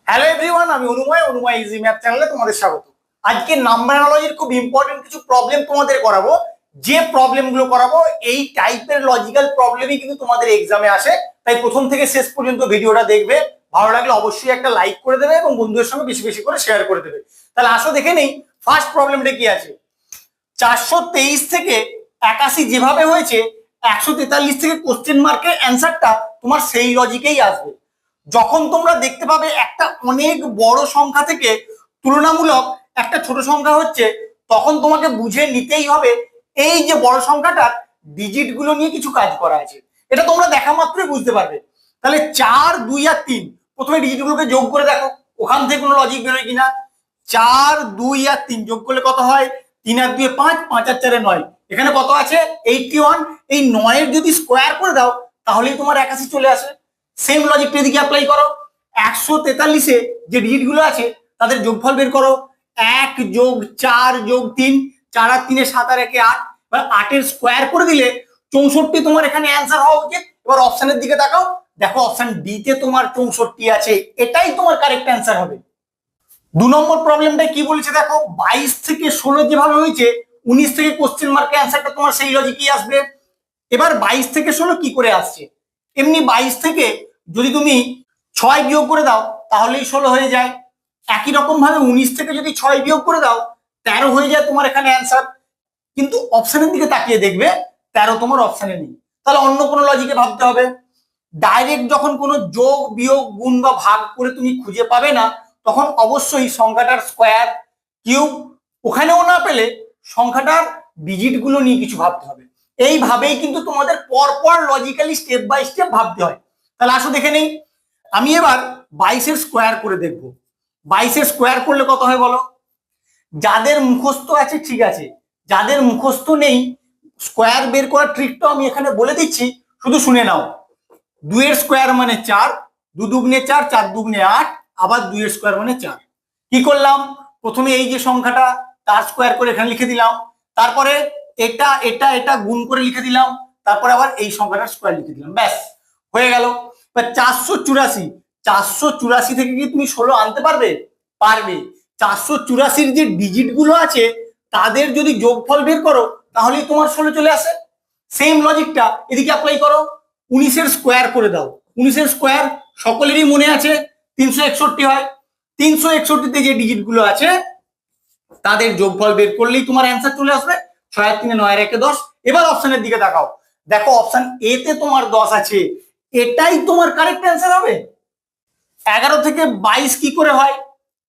Hello everyone, আমি অনুময় easy math চ্যানেলে তোমাদের স্বাগত। আজকে নাম্বারোলজির খুব ইম্পর্টেন্ট কিছু প্রবলেম তোমাদের করাবো। যে প্রবলেমগুলো করাবো এই টাইপের লজিক্যাল প্রবলেমই কিন্তু তোমাদের এক্সামে আসে। তাই প্রথম থেকে শেষ পর্যন্ত ভিডিওটা দেখবে। ভালো লাগলে অবশ্যই একটা লাইক করে দেবে এবং বন্ধুদের সঙ্গে বেশি বেশি করে শেয়ার করে দেবে। তাহলে আসো দেখে নেই ফার্স্ট প্রবলেমটা কি আছে। 423 থেকে 81 যেভাবে হয়েছে, 143 থেকে কোশ্চেন মার্কের অ্যান্সারটা তোমার সেই লজিকেই আসবে। যখন তোমরা দেখতে পাবে একটা অনেক বড় সংখ্যা থেকে তুলনামূলক একটা ছোট সংখ্যা হচ্ছে, তখন তোমাকে বুঝে নিতেই হবে এই যে বড় সংখ্যাটার ডিজিট গুলো নিয়ে কিছু কাজ করা আছে। এটা তোমরা দেখা মাত্রই বুঝতে পারবে। তাহলে 4, 2 আর 3 প্রথমে ডিজিট গুলোকে যোগ করে দেখো ওখান থেকে কোনো লজিক বেরোয় কিনা। 4, 2 আর 3 যোগ করলে কত হয়? 3 আর 2 5, 5 আর 4 9। এখানে কত আছে? 81। এই 9 এর যদি স্কোয়ার করে দাও তাহলেই তোমার 81 চলে আসে। সেম লজিকটা এদিকে অ্যাপ্লাই করো। 143-এ যে ডিজিট গুলো আছে তাদের যোগফল বের করো। 1 যোগ 4 যোগ 3, 4 আর 3 7 আর 1 8। এবার 8 এর স্কোয়ার করে দিলে 64 তোমার এখানে অ্যান্সার হওয়া উচিত। এবার অপশনের দিকে তাকাও, দেখো অপশন ডি তে তোমার 64 আছে, এটাই তোমার কারেক্ট অ্যান্সার হবে। 2 নম্বর প্রবলেমটা কি বলেছে দেখো, 22 থেকে 16 যেভাবে হয়েছে, 19 থেকে কোশ্চেন মার্কের অ্যান্সারটা তোমার সেই লজিকই আসবে। এবার 22 থেকে 16 কি করে আসছে? এমনি 22 থেকে যদি তুমি 6 বিয়োগ করে দাও তাহলেই 16 হয়ে যায়। একই রকম ভাবে 19 থেকে যদি 6 বিয়োগ করে দাও 13 হয়ে যায় তোমার এখানে অ্যান্সার। কিন্তু অপশনের দিকে তাকিয়ে দেখবে 13 তোমার অপশনে নেই। তাহলে অন্য কোনো লজিকে ভাবতে হবে। ডাইরেক্ট যখন কোনো যোগ বিয়োগ গুণ বা ভাগ করে তুমি খুঁজে পাবে না, তখন অবশ্যই সংখ্যাটার স্কোয়ার কিউব ওখানেও না পেলে সংখ্যাটার ডিজিট গুলো নিয়ে কিছু ভাবতে হবে। এইভাবেই কিন্তু তোমাদের পরপর লজিক্যালি স্টেপ বাই স্টেপ ভাবতে হয়। তাহলে আসো দেখে নেই। আমি এবার 22 এর স্কোয়ার করে দেখবো। 22 এর স্কোয়ার করলে কত হয় বলো? যাদের মুখস্থ আছে ঠিক আছে, যাদের মুখস্থ নেই স্কোয়ার বের করার ট্রিকটাও আমি এখানে বলে দিচ্ছি, শুধু শুনে নাও। 2 এর স্কোয়ার মানে 4, 2 দুগুণে 4, 4 দুগুণে 8, আবার 2 এর স্কোয়ার মানে 4। কি করলাম? প্রথমে এই যে সংখ্যাটা তার স্কোয়ার করে এখানে লিখে দিলাম, তারপরে এটা এটা এটা গুণ করে লিখে দিলাম, তারপরে আবার এই সংখ্যাটার স্কোয়ার লিখে দিলাম, ব্যাস হয়ে গেল। 484, 484 থেকে কি তুমি 16 আনতে পারবে? পারবে। 484-র যে ডিজিট গুলো আছে তাদের যদি যোগফল বের করো তাহলেই তোমার 16 চলে আসে। সেম লজিকটা এদিকে অ্যাপ্লাই করো। 19 এর স্কোয়ার করে দাও। 19 এর স্কোয়ার সকলেরই মনে আছে 361 হয়। 361-তে যে ডিজিট গুলো আছে তাদের যোগফল বের করলেই তোমার অ্যান্সার চলে আসবে। 6 আর 3 9 আর 1 10। এবার অপশনের দিকে তাকাও, দেখো অপশন এ তে তোমার 10 আছে, এটাই তোমার কারেক্ট অ্যান্সার হবে। 11 থেকে 22 কি করে হয়?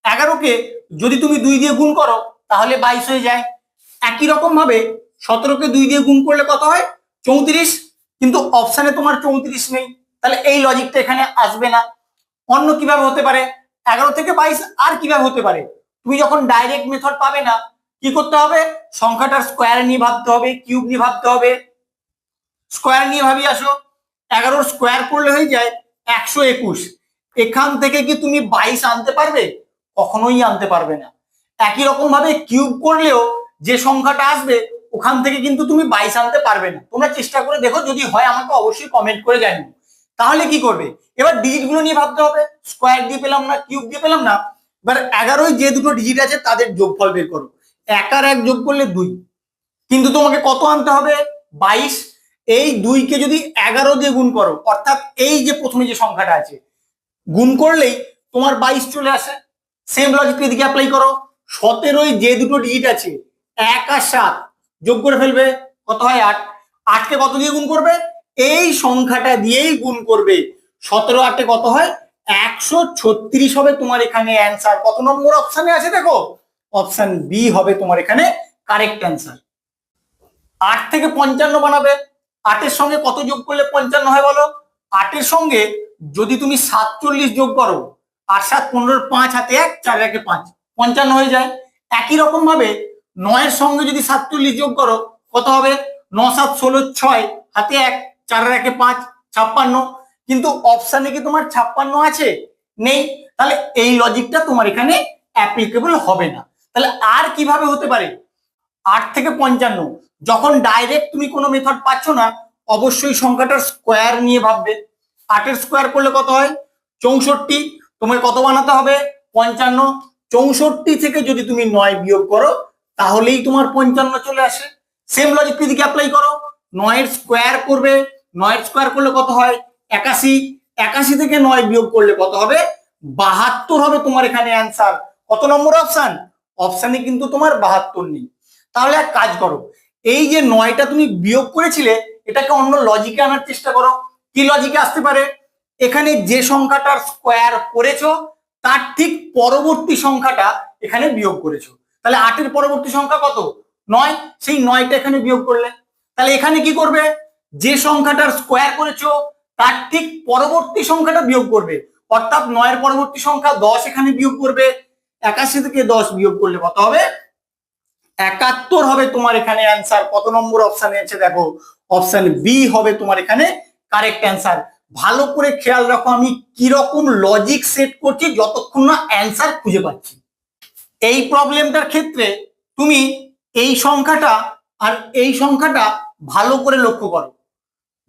11-কে যদি তুমি 2 দিয়ে গুণ করো তাহলে 22 হয়ে যায়। একই রকম ভাবে 17-কে 2 দিয়ে গুণ করলে কত হয়? 34। কিন্তু অপশনে তোমার 34 নেই, তাহলে এই লজিকটা এখানে আসবে না। অন্য কিভাবে হতে পারে? 11 থেকে 22 আর কিভাবে হতে পারে? তুমি যখন ডাইরেক্ট মেথড পাবে না, কি করতে হবে? সংখ্যাটার স্কোয়ার নিয়ে ভাবতে হবে, কিউব নিয়ে ভাবতে হবে। স্কোয়ার নিয়ে ভাবি আসো। 11 স্কোয়ার করলে হয়ে যায় 121। এখান থেকে কি তুমি 22 আনতে পারবে? কখনোই আনতে পারবে না। একই রকম ভাবে কিউব করলেও যে সংখ্যাটা আসবে ওখান থেকে কিন্তু তুমি 22 আনতে পারবে না। তোমরা চেষ্টা করে দেখো, যদি হয় আমাকে অবশ্যই কমেন্ট করে জানিও। তাহলে কি করবে? এবার ডিজিট গুলো নিয়ে ভাবতে হবে। স্কোয়ার দিয়ে পেলাম না, কিউব দিয়ে পেলাম না। এবার 11-য় যে দুটো ডিজিট আছে তাদের যোগফল বের করো। 1 আর 1 যোগ করলে 2, কিন্তু তোমাকে কত আনতে হবে? 22। এই 2-কে যদি 11 দিয়ে গুণ করো, অর্থাৎ এই যে প্রথমে যে সংখ্যাটা আছে গুণ করলেই তোমার 22 চলে আসে। সেম লজিক এদিকে অ্যাপ্লাই করো। 17-য় যে দুটো ডিজিট আছে 1 আর 7 যোগ করে ফেলবে, কত হয়? 8। 8-কে কত দিয়ে গুণ করবে? এই সংখ্যাটা দিয়েই গুণ করবে। 17 8-এ কত হয়? 136 হবে তোমার এখানে অ্যান্সার। কত নম্বর অপশনে আছে দেখো? অপশন বি হবে তোমার এখানে কারেক্ট অ্যান্সার। 8 থেকে 55 বানাবে। 8-এর সঙ্গে কত যোগ করলে 55 হয় বলো? 8-এর সঙ্গে যদি তুমি 47 যোগ করো, 8 7 15, 5 হাতে 1, 4 1 5, 55 হয়ে যায়। একই রকম ভাবে 9-এর সঙ্গে যদি 47 যোগ করো কত হবে? 9 7 16, 6 হাতে 1, 4 1 5, 56। কিন্তু অপশনে কি তোমার 56 আছে? নেই। তাহলে এই লজিকটা তোমার এখানে অ্যাপ্লিকেবল হবে না। তাহলে আর কিভাবে হতে পারে? 8 থেকে 55 যখন ডাইরেক্ট তুমি কোনো মেথড পাচ্ছ না, অবশ্যই সংখ্যাটার স্কোয়ার নিয়ে ভাববে। 8-এর স্কোয়ার করলে কত হয়? 64। তোমাকে কত বানাতে হবে 55। 64 থেকে যদি তুমি 9 বিয়োগ করো তাহলেই তোমার 55 চলে আসে। সেম লজিক দিকে অ্যাপ্লাই করো, 9 এর স্কোয়ার করবে, 9 এর স্কোয়ার করলে কত হয় 81। 81 থেকে 9 বিয়োগ করলে কত হবে 72 হবে তোমার এখানে অ্যান্সার। কত নম্বর অপশন? অপশনে কিন্তু তোমার 72 নেই। তাহলে এক কাজ করো, এই যে 9টা তুমি বিয়োগ করেছিলে এটাকে অন্য লজিকে আনার চেষ্টা করো। কি লজিকে আসতে পারে? এখানে যে সংখ্যাটার স্কোয়ার করেছো তার ঠিক পরবর্তী সংখ্যাটা এখানে বিয়োগ করেছো। তাহলে 8 এর পরবর্তী সংখ্যা কত 9, সেই 9টা এখানে বিয়োগ করলে। তাহলে এখানে কি করবে, যে সংখ্যাটার স্কোয়ার করেছো তার ঠিক পরবর্তী সংখ্যাটা বিয়োগ করবে, অর্থাৎ 9 এর পরবর্তী সংখ্যা 10 এখানে বিয়োগ করবে। 81 থেকে 10 বিয়োগ করলে কত হবে 71 হবে তোমার এখানে অ্যান্সার। কত নম্বর অপশনে আছে দেখো, অপশন বি হবে তোমার এখানে কারেক্ট অ্যান্সার। ভালো করে খেয়াল রাখো আমি কি রকম লজিক সেট করছি যতক্ষণ না অ্যান্সার খুঁজে পাচ্ছি। এই প্রবলেমটার ক্ষেত্রে তুমি এই সংখ্যাটা আর এই সংখ্যাটা ভালো করে লক্ষ্য করো,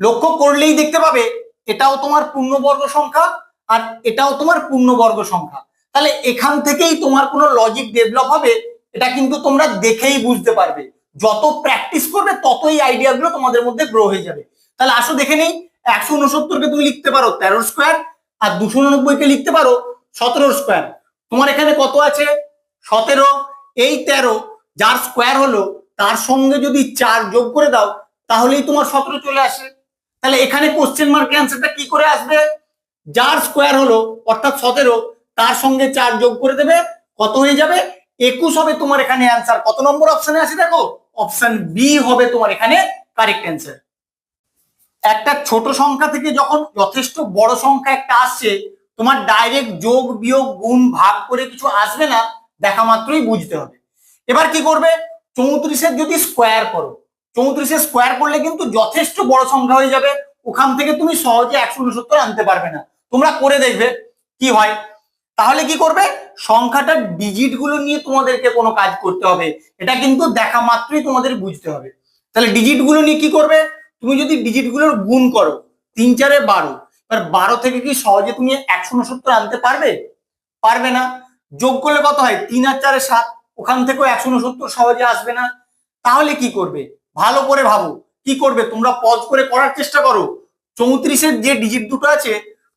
লক্ষ্য করলেই দেখতে পাবে এটাও তোমার পূর্ণবর্গ সংখ্যা আর এটাও তোমার পূর্ণবর্গ সংখ্যা। তাহলে এখান থেকেই তোমার কোনো লজিক ডেভেলপ হবে, এটা কিন্তু তোমরা দেখেই বুঝতে পারবে। যত প্র্যাকটিস করবে ততই আইডিয়াগুলো তোমাদের মধ্যে গ্রো হয়ে যাবে। তাহলে আসো দেখে নেই, 169কে তুমি লিখতে পারো 13 স্কোয়ার আর 289কে লিখতে পারো 17 স্কোয়ার। তোমার এখানে কত আছে 17, এই 13 যার স্কোয়ার হলো তার সঙ্গে যদি 4 যোগ করে দাও তাহলেই তোমার 17 চলে আসে। তাহলে এখানে কোশ্চেন মার্কের অ্যান্সারটা কি করে আসবে, যার স্কোয়ার হলো অর্থাৎ 17 তার সঙ্গে 4 যোগ করে দেবে, কত হয়ে যাবে 21 হবে তোমার এখানে অ্যান্সার। কত নম্বর অপশনে আছে দেখো, অপশন বি হবে তোমার এখানে কারেক্ট অ্যান্সার। একটা ছোট সংখ্যা থেকে যখন যথেষ্ট বড় সংখ্যা একটা আসছে তোমার ডাইরেক্ট যোগ বিয়োগ গুণ ভাগ করে কিছু আসবে না, দেখা মাত্রই বুঝতে হবে। এবার কি করবে, 34-এর যদি স্কোয়ার করো, 34-এর স্কোয়ার করলে কিন্তু যথেষ্ট বড় সংখ্যা হয়ে যাবে, ওখান থেকে তুমি সহজে 169 আনতে পারবে না। তোমরা করে দেখবে কি হয়। তাহলে কি করবে, সংখ্যাটার ডিজিট গুলো নিয়ে তোমাদেরকে কোনো কাজ করতে হবে, এটা কিন্তু দেখা মাত্রই তোমাদের বুঝতে হবে। তাহলে ডিজিট গুলো নিয়ে কি করবে, তুমি যদি ডিজিট গুলোর গুণ করো 3 4 12, এবার 12 থেকে কি সহজে তুমি 169 আনতে পারবে? পারবে না। যোগ করলে কত হয় 3 আর 4 7, ওখান থেকেও 169 সহজে আসবে না। তাহলে কি করবে, ভালো করে ভাবো কি করবে, তোমরা পজ করে করার চেষ্টা করো। 34-এর যে ডিজিট দুটো আছে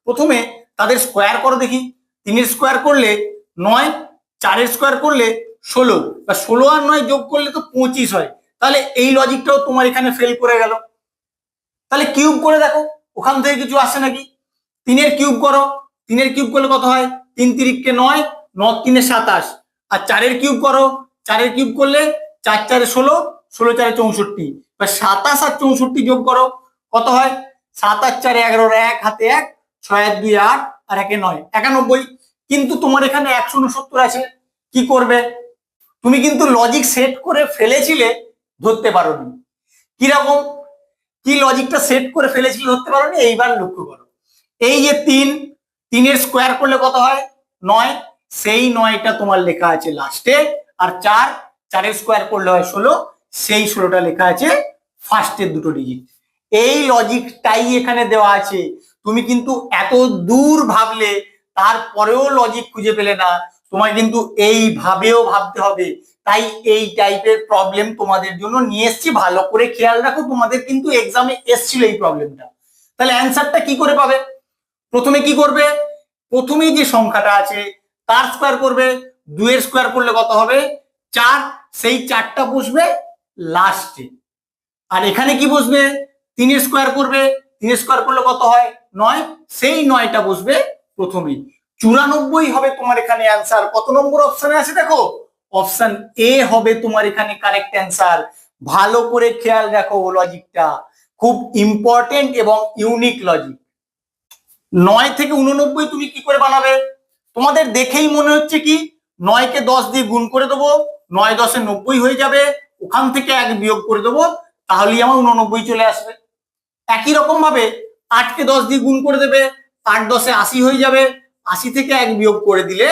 প্রথমে তাদের স্কোয়ার করো দেখি। 3-এর স্কোয়ার করলে 9, 4-এর স্কোয়ার করলে 16, বা 16 আর 9 যোগ করলে তো 25 হয়। তাহলে এই লজিকটাও তোমার এখানে ফেল করে গেল। তাহলে কিউব করে দেখো ওখান থেকে কিছু আসে নাকি। 3-এর কিউব করো, 3-এর কিউব করলে কত হয় 3 3 9, 9 3 27, আর 4-এর কিউব করো, 4-এর কিউব করলে 4 4 16, 16 4 64, বা 27 আর 64 যোগ করো কত হয় 7 আর 4 11, 1 হাতে 1, 6 আর 2 8, আর 1 9 91। কিন্তু তোমার এখানে 169 আছে, কি করবে, তুমি কিন্তু লজিক সেট করে ফেলেছিলে ধরতে পারোনি। কিরকম, কি লজিকটা সেট করে ফেলেছিল ধরতে পারোনি, এইবার লক্ষ্য করো। এই যে 3-এর স্কোয়ার করলে কত হয় 9, সেই 9টা তোমার লেখা আছে লাস্টে, আর 4-এর স্কোয়ার করলে হয় 16, সেই 16টা লেখা আছে ফার্স্টের দুটো ডিজিট। এই লজিকটাই এখানে দেওয়া আছে। তুমি কিন্তু এত দূর ভাবলে তারপরেও লজিক খুঁজে পেলে না, তোমায় কিন্তু এইভাবেও ভাবতে হবে। তাই এই টাইপের প্রবলেম তোমাদের জন্য নিয়ে এসেছি, ভালো করে খেয়াল রাখো, তোমাদের কিন্তু এক্সামে এসেছিল এই প্রবলেমটা। তাহলে অ্যান্সারটা কি করে পাবে, প্রথমে কি করবে, প্রথমেই যে সংখ্যাটা আছে তার স্কোয়ার করবে, 2-এর স্কোয়ার করলে কত হবে 4, সেই 4টা বসবে লাস্টে। আর এখানে কি বসবে 3-এর স্কোয়ার করবে, 3-এর স্কোয়ার করলে কত হয় 9, সেই 9টা বসবে প্রথমেই। 94 হবে তোমার এখানে অ্যান্সার। কত নম্বর অপশনে আছে দেখো, অপশন এ হবে তোমার এখানে কারেক্ট অ্যান্সার। ভালো করে খেয়াল রাখো, লজিকটা খুব ইম্পর্টেন্ট এবং ইউনিক লজিক। 9 থেকে 89 তুমি কি করে বানাবে, তোমাদের দেখেই মনে হচ্ছে কি 9-কে 10 দিয়ে গুণ করে দেবো, 9 10 90 হয়ে যাবে, ওখান থেকে 1 বিয়োগ করে দেবো, তাহলেই আমার 89 চলে আসবে। একই রকম ভাবে 8-কে 10 দিয়ে গুণ করে দেবে, 8 10 80 হয়ে যাবে, 80 থেকে 1 বিয়োগ করে দিলে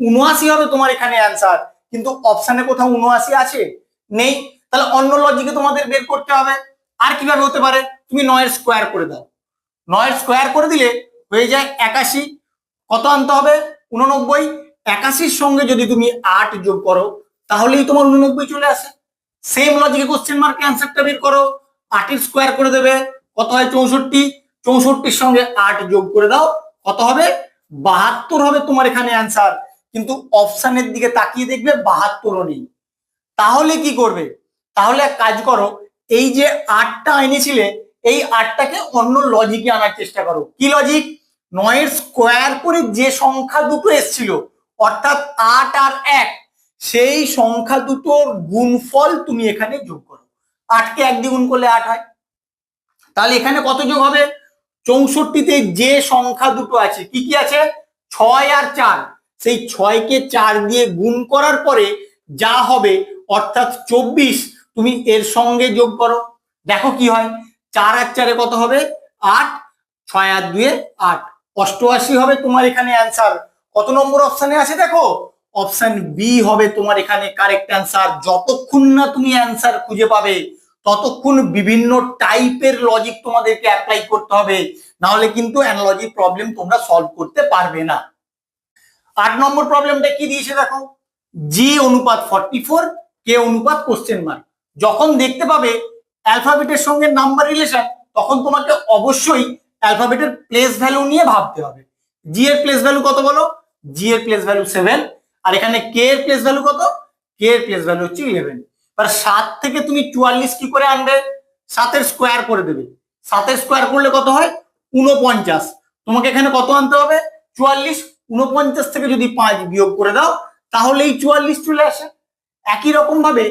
79 হবে তোমার এখানে অ্যান্সার। কিন্তু অপশনে কোথাও 79 আছে নেই, তাহলে অন্য লজিকে তোমাদের বের করতে হবে। আর কিভাবে হতে পারে, তুমি 9-এর স্কোয়ার করে দাও, 9-এর স্কোয়ার করে দিলে হয়ে যায় 81, কত আনতে হবে? 89। 81 সঙ্গে যদি তুমি 8 যোগ করো তাহলেই তোমার 89 চলে আসে। সেম লজিকে কোশ্চেন মার্কে অ্যান্সারটা বের করো। 8 এর স্কোয়ার করে দেবে, কত হয়? 64। 64 সঙ্গে 8 যোগ করে দাও, কত হবে? 72 হবে তোমার এখানে অ্যান্সার। কিন্তু অপশনের দিকে তাকিয়ে দেখবে 72ও নেই। তাহলে কি করবে? তাহলে এক কাজ করো, এই যে 8টা এনেছিলে এই 8টাকে অন্য লজিকে আনার চেষ্টা করো। কি লজিক? 9 এর স্কোয়ার করে যে সংখ্যা দুটো এসেছিল অর্থাৎ 8 আর 1, সেই সংখ্যা দুটোর গুণফল তুমি এখানে যোগ করো। 8কে 1 দিয়ে গুণ করলে 8 হয়। তাহলে এখানে কত যোগ হবে? 64তে যে সংখ্যা দুটো আছে, কি কি আছে? 6 আর 4, সেই 6কে 4 দিয়ে গুণ করার পরে যা হবে অর্থাৎ 24 তুমি এর সঙ্গে যোগ করো, দেখো কি হয়। 4 আর 4 কত হবে? 8। 6 আর 2 8, 88 হবে তোমার এখানে অ্যান্সার। কত নম্বর অপশনে আছে দেখো? অপশন বি হবে তোমার এখানে কারেক্ট অ্যান্সার। যতক্ষণ না তুমি অ্যান্সার খুঁজে পাবে ততক্ষণ বিভিন্ন টাইপের লজিক তোমাদেরকে অ্যাপ্লাই করতে হবে, না হলে কিন্তু অ্যানালজি প্রবলেম তোমরা সলভ করতে পারবে না। 8 নম্বর প্রবলেমটা কি দিয়েছে দেখো? জি অনুপাত 44, কে অনুপাত কোশ্চেন মার্ক। যখন দেখতে পাবে অ্যালফাবেটের সঙ্গে নাম্বার রিলেশন তখন তোমাকে অবশ্যই অ্যালফাবেটের প্লেস ভ্যালু নিয়ে ভাবতে হবে। জি এর প্লেস ভ্যালু কত বলো? জি এর প্লেস ভ্যালু 7, আর এখানে কে এর প্লেস ভ্যালু কত? কে এর প্লেস ভ্যালু হচ্ছে 11। এবার 7 থেকে তুমি 44 কি করে আনবে? 7 এর স্কোয়ার করে দেবে। 7 এর স্কোয়ার করলে কত হয়? 49। তোমাকে এখানে কত আনতে হবে? 44। 49 থেকে যদি 5 বিয়োগ করে দাও তাহলেই 44 চলে আসে। একই রকম ভাবে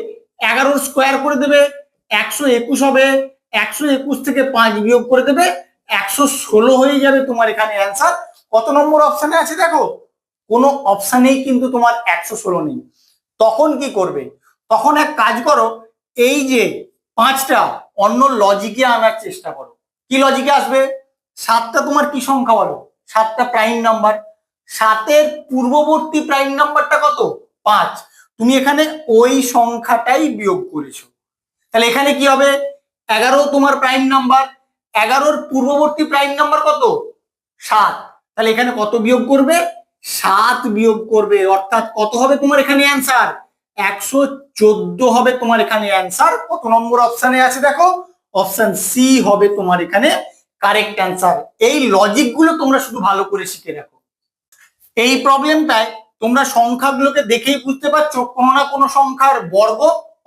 11 স্কোয়ার করে দেবে, 121 হবে। 121 থেকে 5 বিয়োগ করে দেবে, 116 হয়ে যাবে তোমার এখানে অ্যান্সার। কত নম্বর অপশনে আছে দেখো? কোনো অপশনেই কিন্তু তোমার 116 নেই। তখন কি করবে? তখন এক কাজ করো, এই যে 5টা অন্য লজিকে আনার চেষ্টা করো। কি লজিকে আসবে? 7টা তোমার কি সংখ্যা বলো? 7টা প্রাইম নাম্বার। 7 পূর্ববর্তী প্রাইম নাম্বারটা কত? 5। তুমি এখানে ওই সংখ্যাটাই বিয়োগ করেছো। তাহলে এখানে কি হবে? 11 তোমার প্রাইম নাম্বার, 11 পূর্ববর্তী প্রাইম নাম্বার কত? 7। তাহলে এখানে কত বিয়োগ করবে? 7 বিয়োগ করবে, অর্থাৎ কত হবে তোমার এখানে অ্যান্সার? 114 হবে তোমার এখানে অ্যান্সার। কত নম্বর অপশনে আছে দেখো? অপশন সি হবে তোমার এখানে কারেক্ট অ্যান্সার। এই লজিক গুলো তোমরা শুধু ভালো করে শিখে রাখো। এই প্রবলেমটায় তোমরা সংখ্যাগুলোকে দেখেই বুঝতে পারছো কোনো না কোনো সংখ্যার বর্গ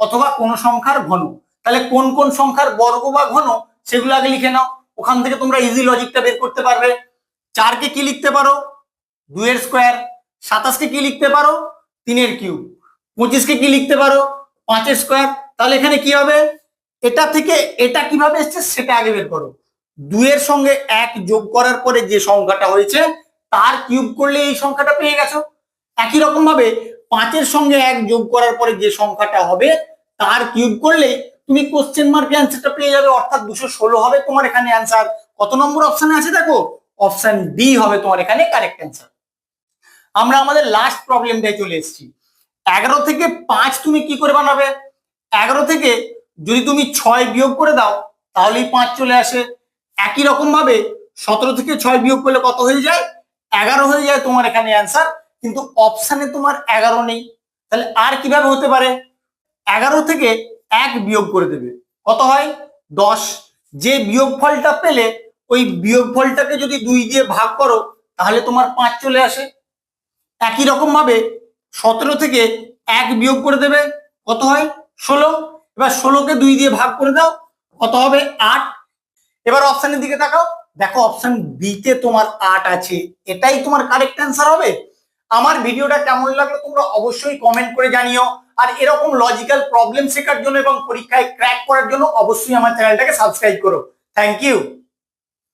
অথবা কোনো সংখ্যার ঘন। তাহলে কোন কোন সংখ্যার বর্গ বা ঘন সেগুলো আগে লিখে নাও, ওখান থেকে তোমরা ইজি লজিকটা বের করতে পারবে। 4কে কি লিখতে পারো? 2 এর স্কোয়ার। 27কে কি লিখতে পারো? 3 এর কিউব। 25কে কি লিখতে পারো? 5 এর স্কোয়ার। তাহলে এখানে কি হবে? এটা থেকে এটা কিভাবে এসছে সেটা আগে বের করো। 2 এর সঙ্গে 1 যোগ করার পরে যে সংখ্যাটা হয়েছে তার কিউব করলে এই সংখ্যাটা পেয়ে গেছো। একই রকম ভাবে 5 এর সঙ্গে 1 যোগ করার পরে যে সংখ্যাটা হবে তার কিউব করলে তুমি কোশ্চেন মার্ক অ্যান্সারটা পেয়ে যাবে, অর্থাৎ 216 হবে তোমার এখানে অ্যান্সার। কত নম্বর অপশনে আছে দেখো? অপশন ডি হবে তোমার এখানে কারেক্ট অ্যান্সার। আমরা আমাদের লাস্ট প্রবলেমটায় চলে এসেছি। 11 থেকে 5 তুমি কি করে বানাবে? 11 থেকে যদি তুমি 6 বিয়োগ করে দাও তাহলেই 5 চলে আসে। একই রকম ভাবে 17 থেকে 6 বিয়োগ করলে কত হয়ে যায়? 11 হয়ে যায় তোমার এখানে অ্যান্সার। কিন্তু অপশনে তোমার 11 নেই, তাহলে আর কিভাবে হতে পারে? 11 থেকে 1 বিয়োগ করে দেবে, কত হয়? 10। যে বিয়োগ ফলটা পেলে ওই বিয়োগ ফলটাকে যদি 2 দিয়ে ভাগ করো তাহলে তোমার 5 চলে আসে। একই রকম ভাবে 17 থেকে 1 বিয়োগ করে দেবে, কত হয়? 16। এবার 16কে 2 দিয়ে ভাগ করে দাও, কত হবে? 8। এবার অপশনের দিকে তাকাও, দেখো অপশন বি তে তোমার 8 আছে, এটাই তোমার কারেক্ট অ্যান্সার হবে। আমার ভিডিওটা কেমন লাগলো তোমরা অবশ্যই কমেন্ট করে জানিও। আর এরকম লজিক্যাল প্রবলেম শেখার জন্য এবং পরীক্ষায় ক্র্যাক করার জন্য অবশ্যই আমার চ্যানেলটাকে সাবস্ক্রাইব করো। Thank you.